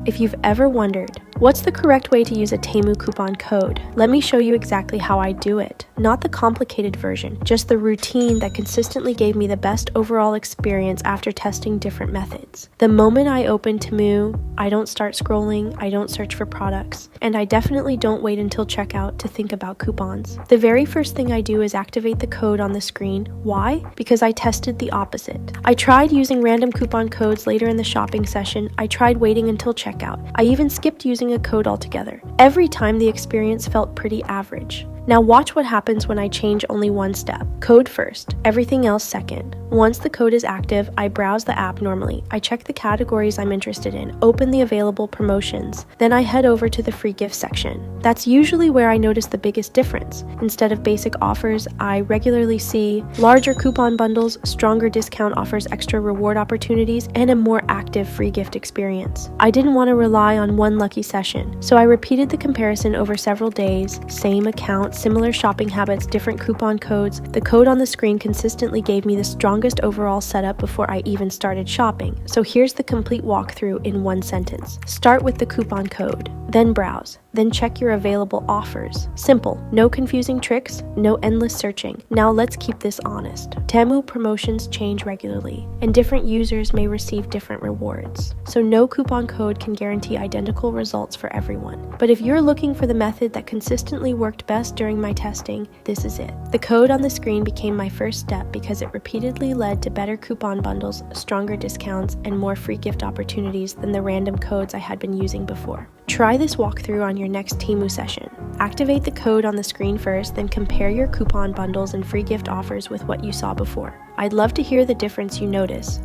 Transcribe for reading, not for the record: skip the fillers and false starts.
If you've ever wondered, what's the correct way to use a Temu coupon code? Let me show you exactly how I do it. Not the complicated version, just the routine that consistently gave me the best overall experience after testing different methods. The moment I open Temu, I don't start scrolling, I don't search for products, and I definitely don't wait until checkout to think about coupons. The very first thing I do is activate the code on the screen. Why? Because I tested the opposite. I tried using random coupon codes later in the shopping session. I tried waiting until checkout. I even skipped using a code altogether. Every time the experience felt pretty average. Now watch what happens when I change only one step. Code first, everything else second. Once the code is active, I browse the app normally. I check the categories I'm interested in, open the available promotions. Then I head over to the free gift section. That's usually where I notice the biggest difference. Instead of basic offers, I regularly see larger coupon bundles, stronger discount offers, extra reward opportunities, and a more active free gift experience. I didn't want to rely on one lucky session, so I repeated the comparison over several days, same account, similar shopping habits, different coupon codes. The code on the screen consistently gave me the strongest overall setup before I even started shopping. So here's the complete walkthrough in one sentence. Start with the coupon code, then browse, then check your available offers. Simple, no confusing tricks, no endless searching. Now let's keep this honest. Temu promotions change regularly, and different users may receive different rewards. So no coupon code can guarantee identical results for everyone. But if you're looking for the method that consistently worked best during my testing, this is it. The code on the screen became my first step because it repeatedly led to better coupon bundles, stronger discounts, and more free gift opportunities than the random codes I had been using before. Try this walkthrough on your next Temu session. Activate the code on the screen first, then compare your coupon bundles and free gift offers with what you saw before. I'd love to hear the difference you notice.